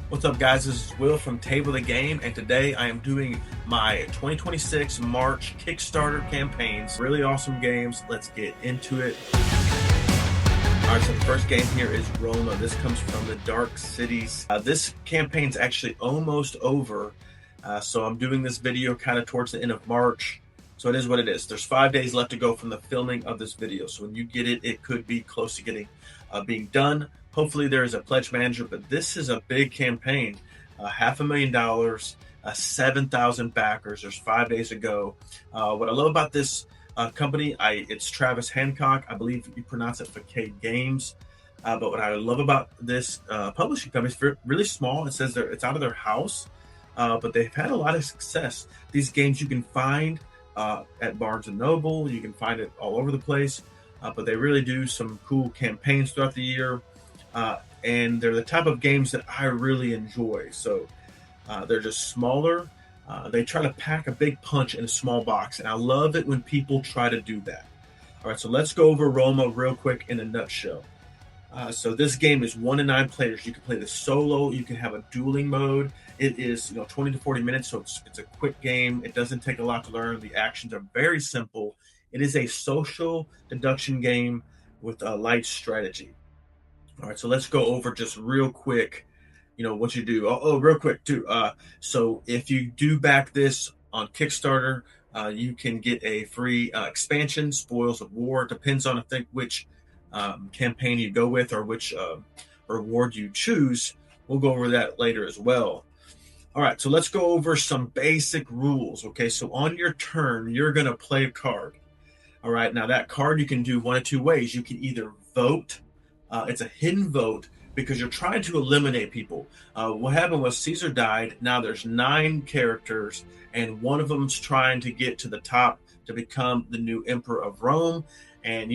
What's up, guys? This is Will from Table the Game, and today I am doing my 2026 March Kickstarter campaigns. Really awesome games. Let's get into it. All right, so the first game here is Roma. This comes from the Dark Cities. This campaign's actually almost over, so I'm doing this video kind of towards the end of March. So it is what it is. There's 5 days left to go from the filming of this video. So when you get it, it could be close to being done. Hopefully there is a pledge manager, but this is a big campaign. $500,000, 7,000 backers. There's 5 days to go. What I love about this company, it's Travis Hancock. I believe you pronounce it Facade Games. But what I love about this publishing company is really small. It says it's out of their house, but they've had a lot of success. These games you can find at Barnes & Noble. You can find it all over the place. But they really do some cool campaigns throughout the year. And they're the type of games that I really enjoy. So they're just smaller. They try to pack a big punch in a small box. And I love it when people try to do that. All right, so let's go over Roma real quick in a nutshell. So this game is 1 to 9 players. You can play this solo. You can have a dueling mode. It is 20 to 40 minutes, so it's a quick game. It doesn't take a lot to learn. The actions are very simple. It is a social deduction game with a light strategy. All right, so let's go over just real quick, what you do. Real quick too. So if you do back this on Kickstarter, you can get a free expansion, Spoils of War. It depends on, I think, which campaign you go with or which reward you choose. We'll go over that later as well. All right, so let's go over some basic rules. Okay, so on your turn, you're going to play a card. All right, now that card you can do one of two ways. You can either vote. It's a hidden vote because you're trying to eliminate people. What happened was Caesar died. Now there's 9 characters, and one of them's trying to get to the top to become the new emperor of Rome. And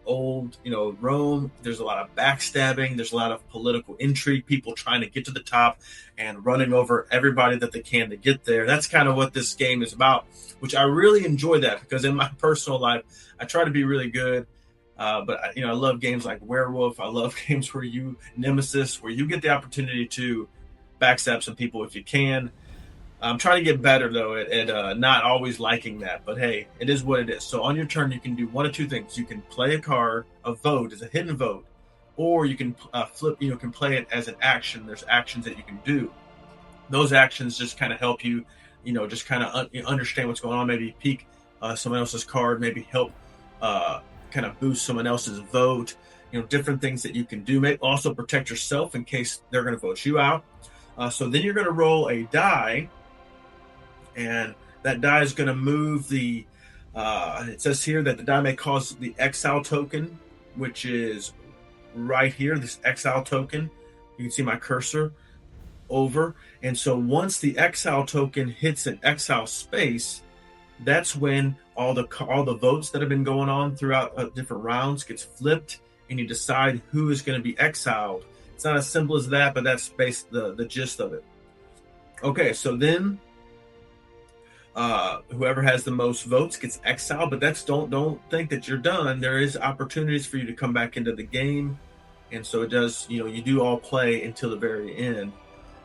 old Rome, there's a lot of backstabbing. There's a lot of political intrigue, people trying to get to the top and running over everybody that they can to get there. That's kind of what this game is about, which I really enjoy that because in my personal life, I try to be really good. But I love games like Werewolf. I love games where Nemesis, where you get the opportunity to backstab some people if you can. I'm trying to get better, though, at not always liking that. But, hey, it is what it is. So on your turn, you can do one of two things. You can play a card, a vote, as a hidden vote, or you can flip, can play it as an action. There's actions that you can do. Those actions just kind of help you, just kind of understand what's going on. Maybe peek someone else's card, maybe help kind of boost someone else's vote. Different things that you can do. Maybe also protect yourself in case they're going to vote you out. So then you're going to roll a die. And that die is going to move the, it says here that the die may cause the exile token, which is right here, this exile token. You can see my cursor over. And so once the exile token hits an exile space, that's when all the votes that have been going on throughout different rounds gets flipped, and you decide who is going to be exiled. It's not as simple as that, but that's the gist of it. Okay, so then whoever has the most votes gets exiled, but don't think that you're done. There is opportunities for you to come back into the game, and so it does. You do all play until the very end.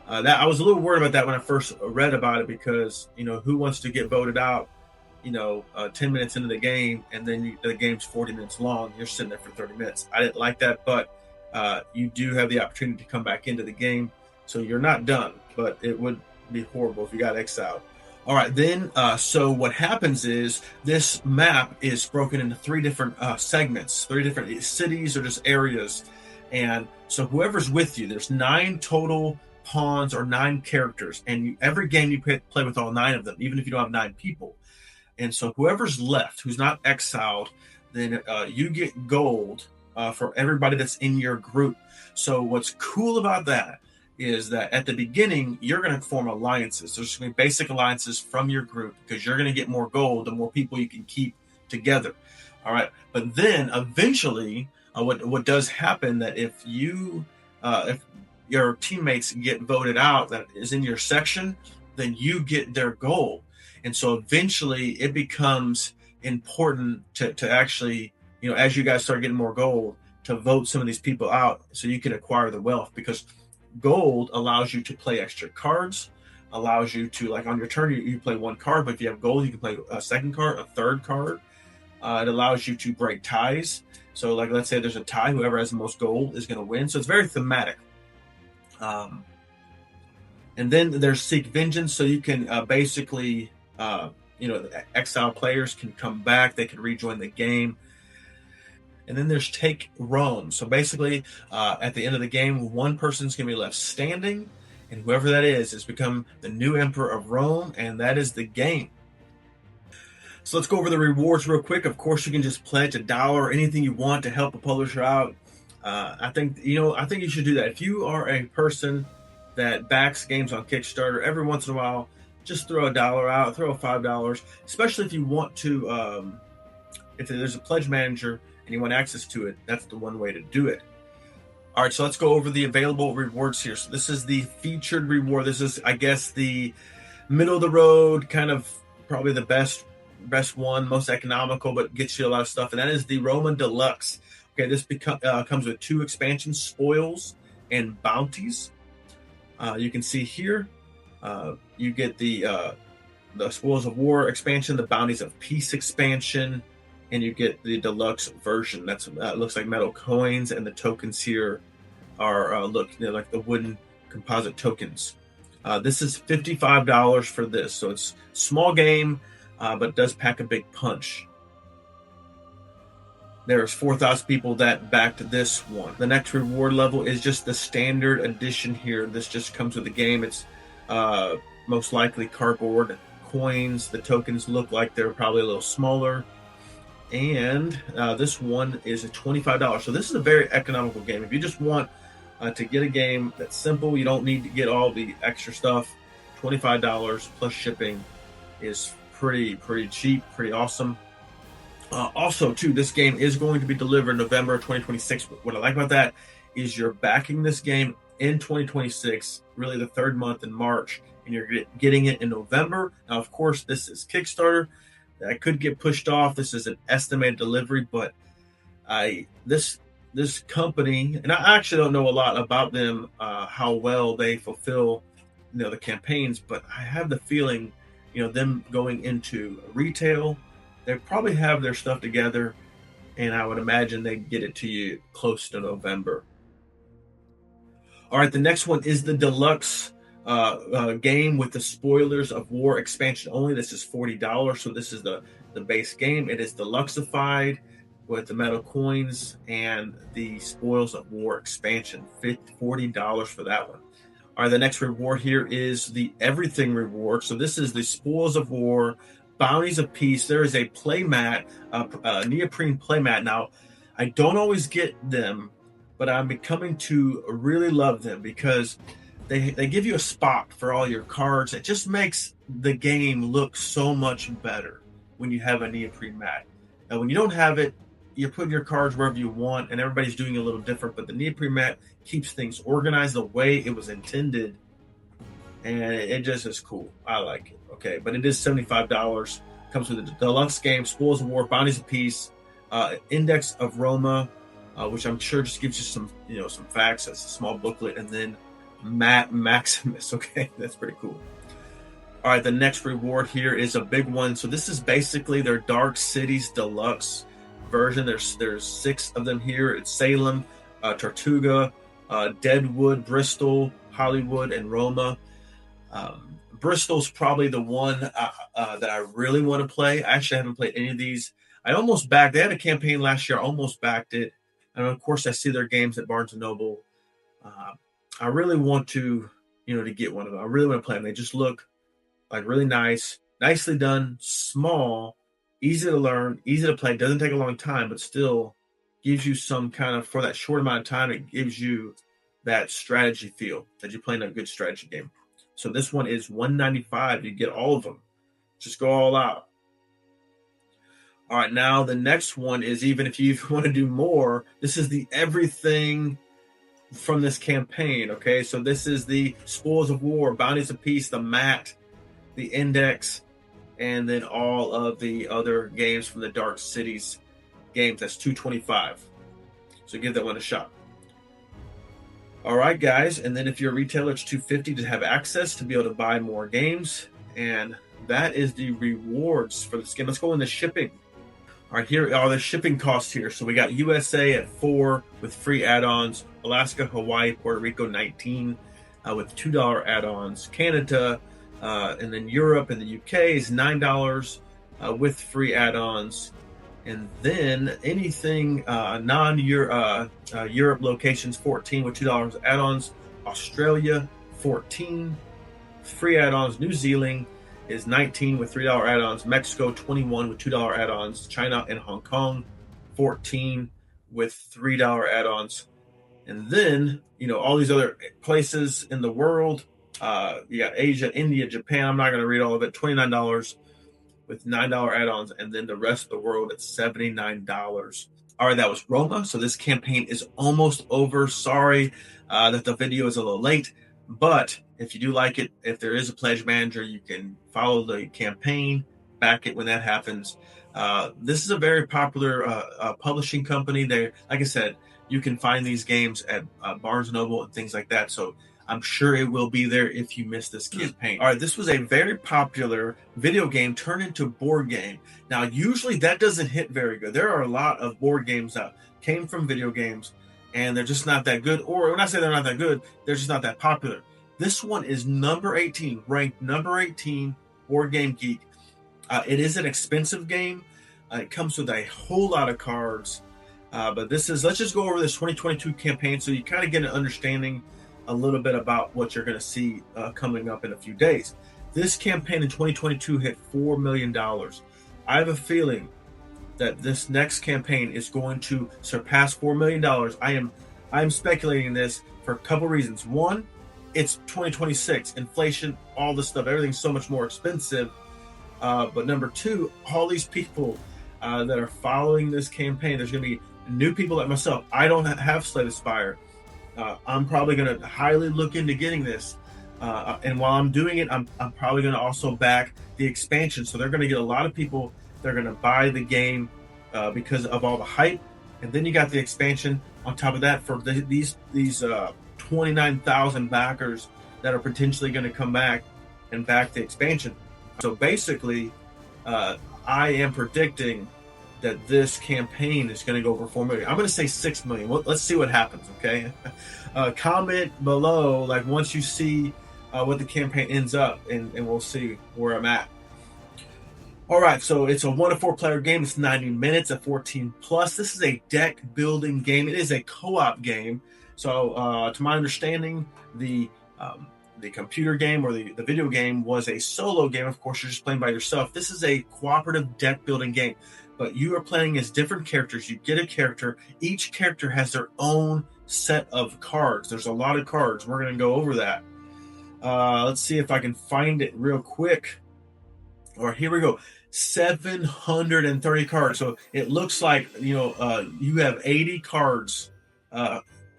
That I was a little worried about that when I first read about it because who wants to get voted out? 10 minutes into the game, and then the game's 40 minutes long. You're sitting there for 30 minutes. I didn't like that, but you do have the opportunity to come back into the game, so you're not done. But it would be horrible if you got exiled. All right, then, so what happens is this map is broken into 3 different segments, 3 different cities or just areas. And so whoever's with you, there's 9 total pawns or 9 characters. And every game you play with all 9 of them, even if you don't have 9 people. And so whoever's left, who's not exiled, then you get gold for everybody that's in your group. So what's cool about that is that at the beginning, you're going to form alliances. There's going to be basic alliances from your group because you're going to get more gold the more people you can keep together. All right. But then eventually, what does happen that if your teammates get voted out that is in your section, then you get their gold. And so eventually it becomes important to actually, as you guys start getting more gold, to vote some of these people out so you can acquire the wealth, because Gold allows you to play extra cards, allows you to, like on your turn, you play one card, but if you have gold, you can play a second card, a third card. It allows you to break ties. So like, let's say there's a tie, whoever has the most gold is going to win. So it's very thematic. And then there's Seek Vengeance. So you can basically, the exile players can come back. They can rejoin the game. And then there's Take Rome. So basically, at the end of the game, one person's going to be left standing. And whoever that is become the new emperor of Rome. And that is the game. So let's go over the rewards real quick. Of course, you can just pledge $1 or anything you want to help a publisher out. I think you should do that. If you are a person that backs games on Kickstarter, every once in a while, just throw $1 out, throw $5, especially if you want to, if there's a pledge manager and you want access to it, that's the one way to do it. All right, so let's go over the available rewards here. So this is the featured reward. This is, I guess, the middle of the road, kind of probably the best one, most economical, but gets you a lot of stuff. And that is the Roman Deluxe. Okay, this comes with 2 expansions, spoils and bounties. You can see here, you get the Spoils of War expansion, the Bounties of Peace expansion, and you get the deluxe version. That's looks like metal coins, and the tokens here are like the wooden composite tokens. This is $55 for this, so it's small game, but does pack a big punch. There's 4,000 people that backed this one. The next reward level is just the standard edition here. This just comes with the game. It's most likely cardboard coins. The tokens look like they're probably a little smaller. And this one is a $25. So this is a very economical game. If you just want to get a game that's simple, you don't need to get all the extra stuff. $25 plus shipping is pretty cheap, pretty awesome. Also, too, this game is going to be delivered November 2026. What I like about that is you're backing this game in 2026, really the third month in March, and you're getting it in November. Now, of course, this is Kickstarter. That could get pushed off. This is an estimated delivery, but this company, and I actually don't know a lot about them, how well they fulfill, the campaigns, but I have the feeling, them going into retail, they probably have their stuff together, and I would imagine they get it to you close to November. All right, the next one is the deluxe game with the Spoilers of War expansion only. This is $40, so this is the base game. It is deluxeified with the metal coins and the Spoils of War expansion. $40 for that one. All right, the next reward here is the Everything reward. So this is the Spoils of War, Bounties of Peace. There is a playmat, a neoprene playmat. Now, I don't always get them, but I'm becoming to really love them because they give you a spot for all your cards. It just makes the game look so much better when you have a neoprene mat. Now, when you don't have it, you're putting your cards wherever you want, and everybody's doing it a little different. But the neoprene mat keeps things organized the way it was intended, and it just is cool. I like it. Okay, but it is $75. Comes with a deluxe game, Spoils of War, Bounties of Peace, Index of Roma, which I'm sure just gives you some facts. That's a small booklet, and then Maximus. Okay, that's pretty cool. All right, the next reward here is a big one. So this is basically their Dark Cities Deluxe version. There's 6 of them here. It's Salem, Tortuga, Deadwood, Bristol, Hollywood, and Roma. Bristol's probably the one that I really want to play. I actually haven't played any of these. I almost backed. They had a campaign last year. I almost backed it, and of course, I see their games at Barnes and Noble. I really want to get one of them. I really want to play them. They just look like really nice, nicely done, small, easy to learn, easy to play. Doesn't take a long time, but still gives you some kind of, for that short amount of time, it gives you that strategy feel that you're playing a good strategy game. So this one is $195. You get all of them. Just go all out. All right, now the next one is, even if you want to do more, this is the Everything from this campaign. Okay, so this is the Spoils of War, Bounties of Peace, the Mat, the Index, and then all of the other games from the Dark Cities games. That's $225. So give that one a shot. All right, guys, and then if you're a retailer, it's $250 to have access to be able to buy more games, and that is the rewards for this game. Let's go into shipping. All right, here are the shipping costs here. So we got USA at $4 with free add-ons, Alaska, Hawaii, Puerto Rico 19 with $2 add-ons, Canada, and then Europe and the UK is $9 with free add-ons. And then anything non-Europe locations, 14 with $2 add-ons. Australia, 14 free add-ons. New Zealand is 19 with $3 add-ons. Mexico, 21 with $2 add-ons. China and Hong Kong, 14 with $3 add-ons. And then, all these other places in the world, Asia, India, Japan, I'm not going to read all of it, $29 with $9 add-ons, and then the rest of the world at $79. All right, that was Roma. So this campaign is almost over. Sorry that the video is a little late, but if you do like it, if there is a pledge manager, you can follow the campaign, back it when that happens. This is a very popular publishing company. They, like I said, you can find these games at Barnes & Noble and things like that. So I'm sure it will be there if you miss this campaign. All right, this was a very popular video game turned into a board game. Now, usually that doesn't hit very good. There are a lot of board games that came from video games, and they're just not that good. Or when I say they're not that good, they're just not that popular. This one is number 18, ranked number 18, Board Game Geek. It is an expensive game. It comes with a whole lot of cards. But let's just go over this 2022 campaign so you kind of get an understanding a little bit about what you're going to see coming up in a few days. This campaign in 2022 hit $4 million. I have a feeling that this next campaign is going to surpass $4 million. I am speculating this for a couple reasons. One, it's 2026, inflation, all this stuff, everything's so much more expensive. But number two, all these people that are following this campaign, there's going to be new people like myself. I don't have Slay the Spire. I'm probably going to highly look into getting this. And while I'm doing it, I'm probably going to also back the expansion. So they're going to get a lot of people. They're going to buy the game because of all the hype. And then you got the expansion on top of that for these 29,000 backers that are potentially going to come back and back the expansion. So basically, I am predicting that this campaign is going to go over 4 million. I'm going to say 6 million. Well, let's see what happens, okay? Comment below, like, once you see what the campaign ends up, and we'll see where I'm at. All right, so it's a 1 to 4 player game. It's 90 minutes at 14 plus. This is a deck building game. It is a co-op game. So to my understanding, the computer game or the video game was a solo game. Of course, you're just playing by yourself. This is a cooperative deck building game, but you are playing as different characters. You get a character. Each character has their own set of cards. There's a lot of cards. We're going to go over that. Let's see if I can find it real quick. All right, here we go. 730 cards. So it looks like, you have 80 cards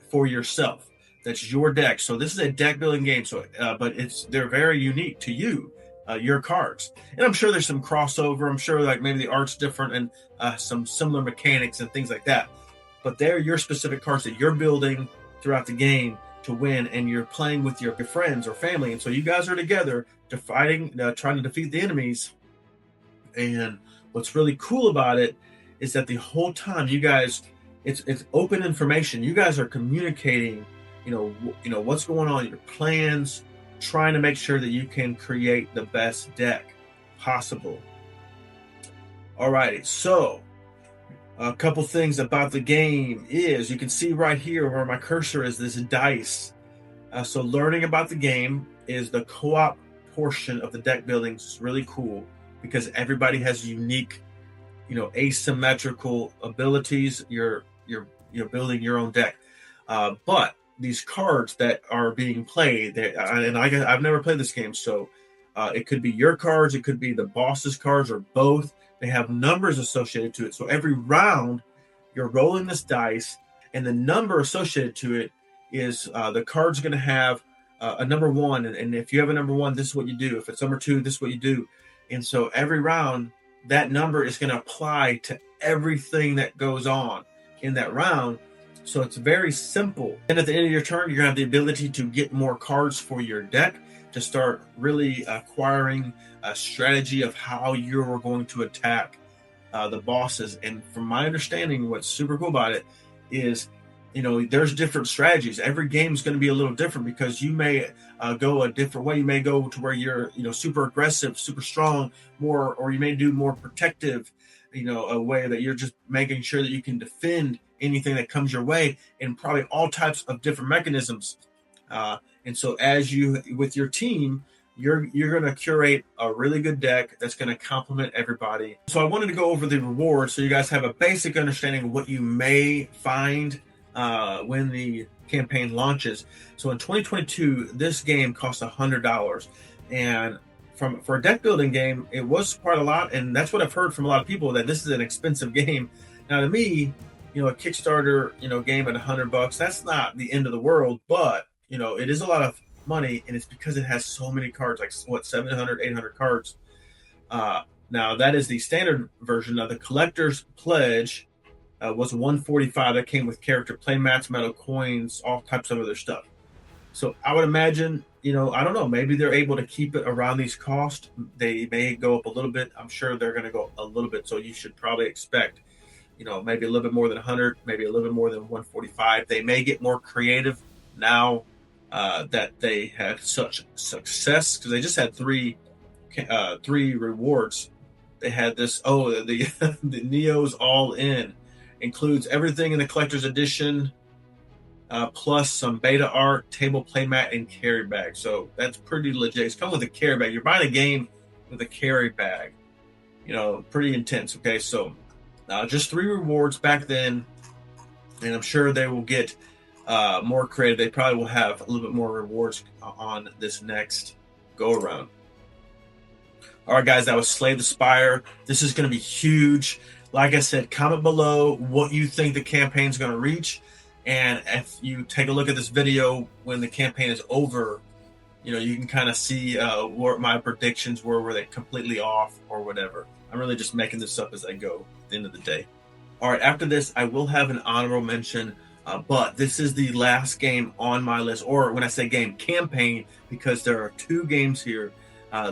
for yourself. That's your deck. So this is a deck building game. So, but they're very unique to you, your cards. And I'm sure there's some crossover. I'm sure like maybe the art's different and some similar mechanics and things like that. But they're your specific cards that you're building throughout the game to win, and you're playing with your friends or family. And so you guys are together to trying to defeat the enemies. And what's really cool about it is that the whole time you guys, it's open information. You guys are communicating, what's going on, your plans, trying to make sure that you can create the best deck possible. All righty, so a couple things about the game is, you can see right here where my cursor is, this dice. So learning about the game is the co-op portion of the deck building. Is really cool because everybody has unique, asymmetrical abilities. You're building your own deck, but these cards that are being played, I've never played this game, so it could be your cards, it could be the boss's cards, or both. They have numbers associated to it. So every round, you're rolling this dice, and the number associated to it is the card's going to have a number 1. And if you have a number 1, this is what you do. If it's number 2, this is what you do. And so every round, that number is going to apply to everything that goes on in that round. So it's very simple. And at the end of your turn, you're going to have the ability to get more cards for your deck to start really acquiring a strategy of how you're going to attack the bosses. And from my understanding, what's super cool about it is, there's different strategies. Every game is going to be a little different because you may go a different way. You may go to where you're, super aggressive, super strong, or you may do more protective, a way that you're just making sure that you can defend anything that comes your way, and probably all types of different mechanisms. And so as you, with your team, you're going to curate a really good deck that's going to complement everybody. So I wanted to go over the rewards so you guys have a basic understanding of what you may find when the campaign launches. So in 2022, this game cost $100, and for a deck building game, it was quite a lot, and that's what I've heard from a lot of people, that this is an expensive game. Now to me, a Kickstarter, game at $100, that's not the end of the world, but it is a lot of money, and it's because it has so many cards, like 700, 800 cards. Now that is the standard version. Of the collector's pledge was $145. That came with character playmats, metal coins, all types of other stuff. So I would imagine, I don't know, maybe they're able to keep it around these costs. They may go up a little bit. I'm sure they're going to go a little bit. So you should probably expect, maybe a little bit more than 100, maybe a little bit more than 145. They may get more creative now that they had such success, because they just had three rewards. They had this, the Neo's All In includes everything in the collector's edition, plus some beta art, table playmat, and carry bag. So that's pretty legit. It's come with a carry bag. You're buying a game with a carry bag. Pretty intense. Okay, so just 3 rewards back then, and I'm sure they will get more creative. They probably will have a little bit more rewards on this next go around. All right, guys, that was Slay the Spire. This is going to be huge. Like I said, comment below what you think the campaign is going to reach. And if you take a look at this video when the campaign is over, you can kind of see what my predictions were they completely off or whatever. I'm really just making this up as I go at the end of the day. All right, after this, I will have an honorable mention, but this is the last game on my list, or when I say game, campaign, because there are 2 games here.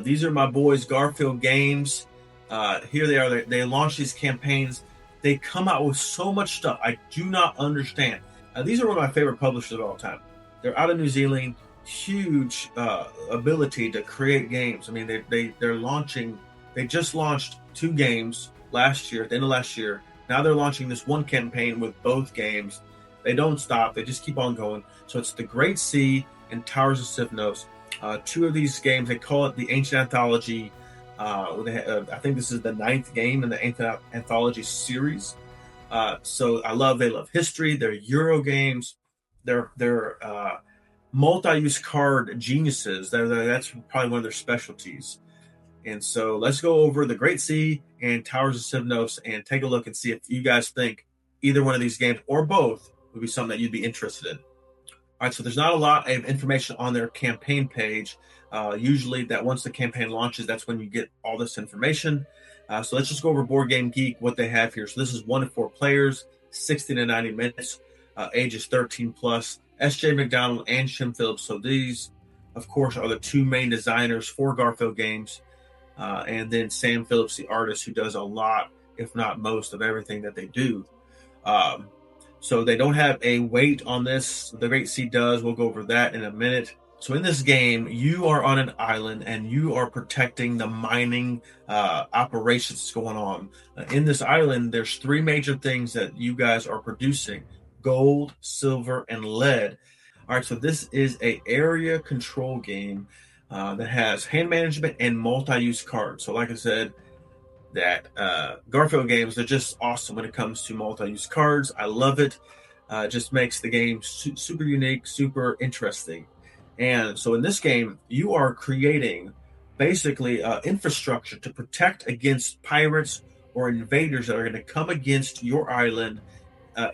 These are my boys, Garfield Games. Here they are. They launch these campaigns. They come out with so much stuff. I do not understand. These are one of my favorite publishers of all time. They're out of New Zealand. Huge ability to create games. I mean, they're launching. They just launched 2 games last year, at the end of last year. Now they're launching this one campaign with both games. They don't stop. They just keep on going. So it's The Great Sea and Towers of Sifnos. 2 of these games, they call it the Ancient Anthology. I think this is the 9th game in the Ancient Anthology series. So they love history. They're Euro games. They're multi-use card geniuses. That's probably one of their specialties. And so let's go over The Great Sea and Towers of Sifnos and take a look and see if you guys think either one of these games or both would be something that you'd be interested in. All right, so there's not a lot of information on their campaign page. Usually that once the campaign launches, that's when you get all this information. So let's just go over Board Game Geek, what they have here. So this is 1 to 4 players, 60 to 90 minutes, ages 13 plus, S.J. McDonald and Shem Phillips. So these, of course, are the 2 main designers for Garfield Games. And then Sam Phillips, the artist, who does a lot, if not most, of everything that they do. So they don't have a weight on this. The Great Sea does. We'll go over that in a minute. So in this game, you are on an island and you are protecting the mining operations that's going on. In this island, there's 3 major things that you guys are producing: gold, silver, and lead. All right, so this is a area control game that has hand management and multi-use cards. So like I said, that Garfield Games, they're just awesome when it comes to multi-use cards. I love it. It just makes the game super unique, super interesting. And so in this game, you are creating basically infrastructure to protect against pirates or invaders that are going to come against your island,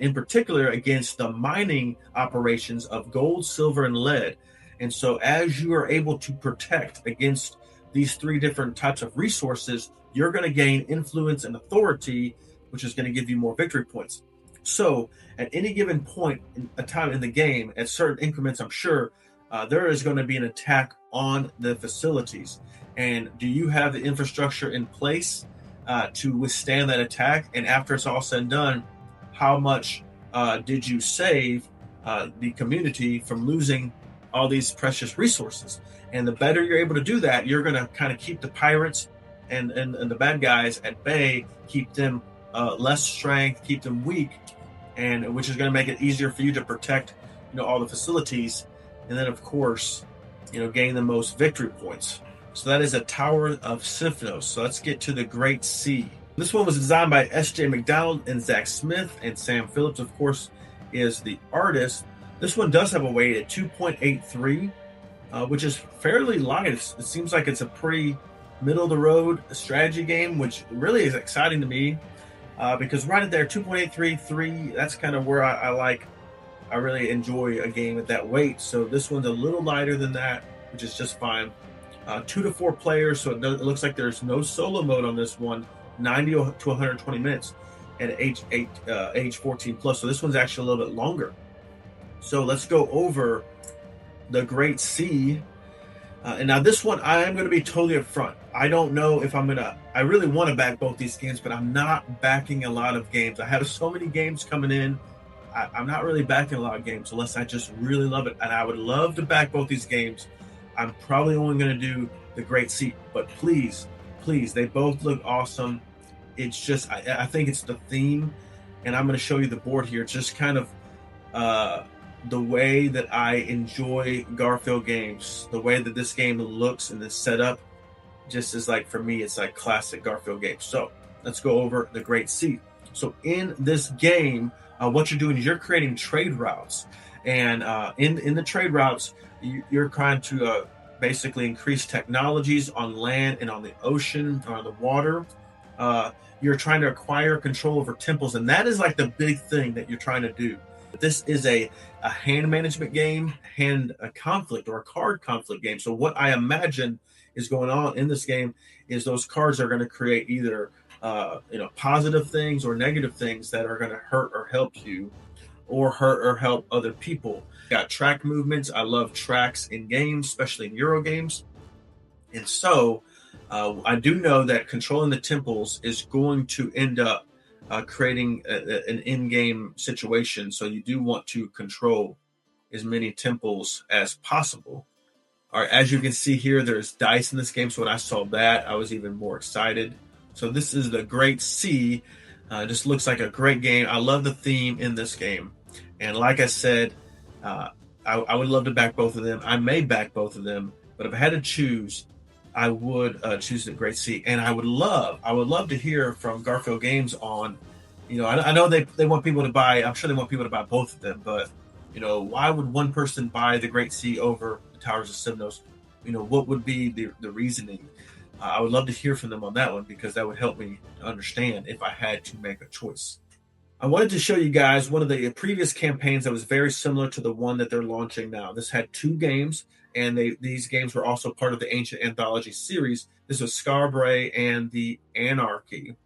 in particular against the mining operations of gold, silver, and lead. And so as you are able to protect against these 3 different types of resources, you're going to gain influence and authority, which is going to give you more victory points. So at any given point in a time in the game, at certain increments, I'm sure there is going to be an attack on the facilities. And do you have the infrastructure in place to withstand that attack? And after it's all said and done, how much did you save the community from losing all these precious resources? And the better you're able to do that, you're going to kind of keep the pirates and the bad guys at bay, keep them less strength, keep them weak, and which is going to make it easier for you to protect, all the facilities, and then of course, gain the most victory points. So that is a Tower of Sifnos. So let's get to the Great Sea. This one was designed by S.J. McDonald and Zach Smith, and Sam Phillips, of course, is the artist. This one does have a weight at 2.83, which is fairly light. It seems like it's a pretty middle-of-the-road strategy game, which really is exciting to me because right there, 2.833, that's kind of where I really enjoy a game at that weight. So this one's a little lighter than that, which is just fine. 2 to 4 players, so it looks like there's no solo mode on this one. 90 to 120 minutes at age 14 plus. So this one's actually a little bit longer. So let's go over the Great Sea. And now this one, I am going to be totally upfront. I don't know if I really want to back both these games, but I'm not backing a lot of games. I have so many games coming in. I'm not really backing a lot of games unless I just really love it. And I would love to back both these games. I'm probably only going to do the Great Sea, but please, they both look awesome. It's just, I think it's the theme, and I'm going to show you the board here. It's just kind of the way that I enjoy Garfield games, the way that this game looks and this setup, just is like, for me, it's like classic Garfield games. So let's go over the Great Sea. So in this game, what you're doing is you're creating trade routes, and in the trade routes, you're trying to basically increase technologies on land and on the ocean or on the water. You're trying to acquire control over temples, and that is like the big thing that you're trying to do. This is a hand management game, a conflict or a card conflict game. So what I imagine is going on in this game is those cards are going to create either positive things or negative things that are going to hurt or help you, or hurt or help other people. Got track movements. I love tracks in games, especially in Euro games. And so I do know that controlling the temples is going to end up creating an in-game situation. So you do want to control as many temples as possible. All right, as you can see here, there's dice in this game. So when I saw that, I was even more excited. So this is the Great Sea. Just looks like a great game. I love the theme in this game. And like I said, I would love to back both of them. I may back both of them, but if I had to choose, I would choose the Great Sea. And I would love to hear from Garfield Games on, I know they want people to buy, I'm sure they want people to buy both of them, but, why would one person buy the Great Sea over the Towers of Sifnos? What would be the reasoning? I would love to hear from them on that one, because that would help me to understand if I had to make a choice. I wanted to show you guys one of the previous campaigns that was very similar to the one that they're launching now. This had 2 games, and these games were also part of the Ancient Anthology series. This was Scarbray and the Anarchy.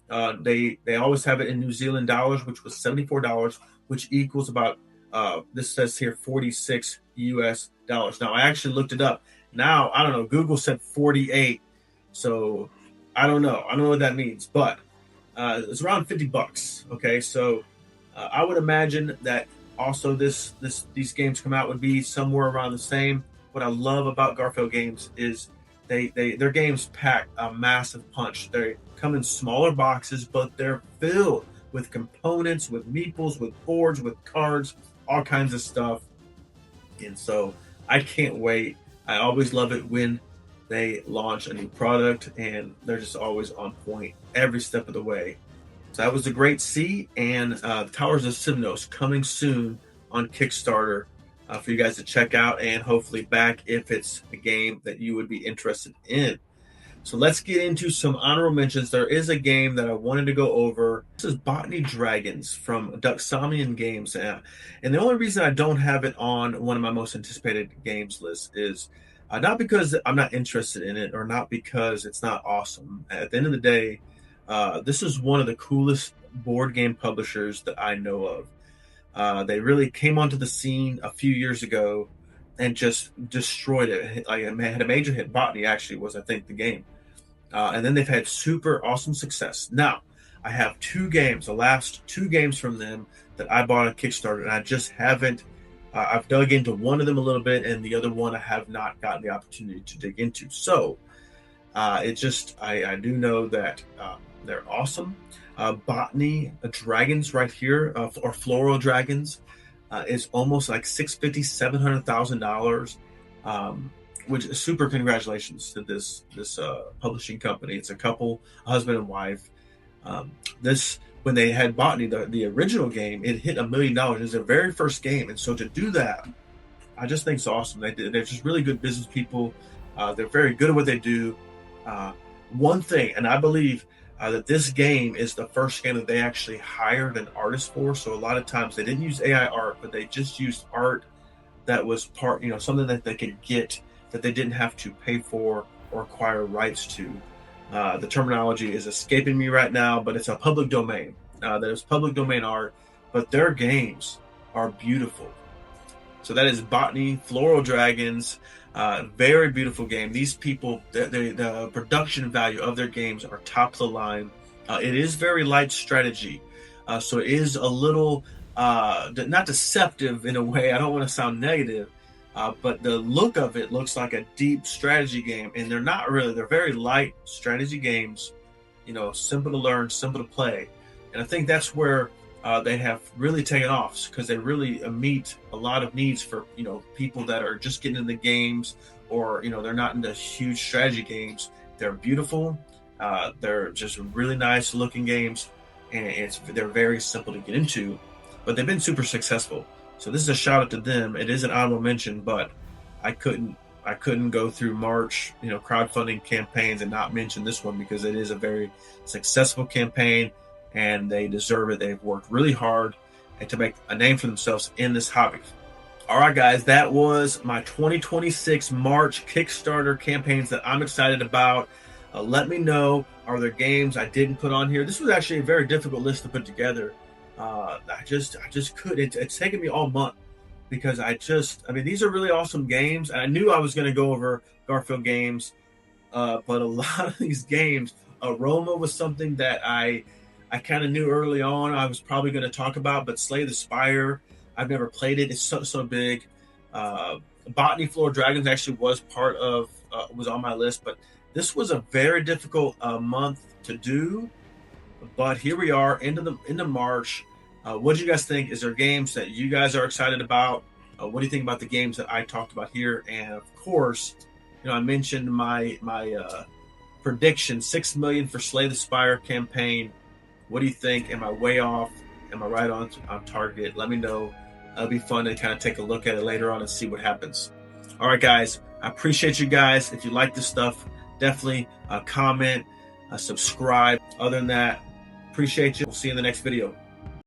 They always have it in New Zealand dollars, which was $74, which equals about, this says here, 46 US dollars. Now, I actually looked it up. Now, I don't know, Google said 48, so I don't know. I don't know what that means, but it's around $50. Okay, so I would imagine that also these games come out would be somewhere around the same. What I love about Garfield games is their games pack a massive punch. They come in smaller boxes, but they're filled with components, with meeples, with boards, with cards, all kinds of stuff. And so I can't wait. I always love it when they launch a new product, and they're just always on point every step of the way. So that was the Great Sea and Towers of Sifnos, coming soon on Kickstarter for you guys to check out and hopefully back if it's a game that you would be interested in. So let's get into some honorable mentions. There is a game that I wanted to go over. This is Botany Dragons from Duxomian Games. And the only reason I don't have it on one of my most anticipated games lists is not because I'm not interested in it or not because it's not awesome. At the end of the day, this is one of the coolest board game publishers that I know of. They really came onto the scene a few years ago and just destroyed it. Like, it had a major hit. Botany actually was, I think, the game. And then they've had super awesome success. Now, I have two games, the last two games from them that I bought on Kickstarter, and I just haven't. I've dug into one of them a little bit, and the other one I have not gotten the opportunity to dig into. So, I do know that they're awesome. Botany Dragons right here, or Floral Dragons, is almost like $650,000-$700,000. Which is super congratulations to this publishing company. It's a couple, a husband and wife. When they had Botany, the original game, it hit $1 million. It was their very first game, and so to do that, I just think it's awesome. They're just really good business people. They're very good at what they do. One thing, and I believe that this game is the first game that they actually hired an artist for. So a lot of times they didn't use AI art, but they just used art that was something that they could get, that they didn't have to pay for or acquire rights to. The terminology is escaping me right now, but it's a public domain. That is public domain art, but their games are beautiful. So that is Botany Floral Dragons. Very beautiful game. These people, the production value of their games are top of the line. It is very light strategy. So it is a little, not deceptive in a way. I don't want to sound negative. But the look of it looks like a deep strategy game, and they're not really. They're very light strategy games, simple to learn, simple to play. And I think that's where they have really taken off, because they really meet a lot of needs for, people that are just getting into games, or, they're not into huge strategy games. They're beautiful. They're just really nice looking games, and they're very simple to get into, but they've been super successful. So this is a shout out to them. It is an honorable mention, but I couldn't go through March, crowdfunding campaigns and not mention this one, because it is a very successful campaign and they deserve it. They've worked really hard and to make a name for themselves in this hobby. All right, guys, that was my 2026 March Kickstarter campaigns that I'm excited about. Let me know, are there games I didn't put on here? This was actually a very difficult list to put together. I just couldn't. It's taken me all month, because these are really awesome games. And I knew I was going to go over Garfield games, but a lot of these games, Aroma was something that I kind of knew early on I was probably going to talk about, but Slay the Spire, I've never played it. It's so big. Botany Floral Dragons actually was was on my list, but this was a very difficult month to do. But here we are, into March. What do you guys think? Is there games that you guys are excited about? What do you think about the games that I talked about here? And of course, I mentioned my prediction: 6 million for Slay the Spire campaign. What do you think? Am I way off? Am I right on target? Let me know. It'll be fun to kind of take a look at it later on and see what happens. All right, guys. I appreciate you guys. If you like this stuff, definitely comment, subscribe. Other than that, appreciate you. We'll see you in the next video.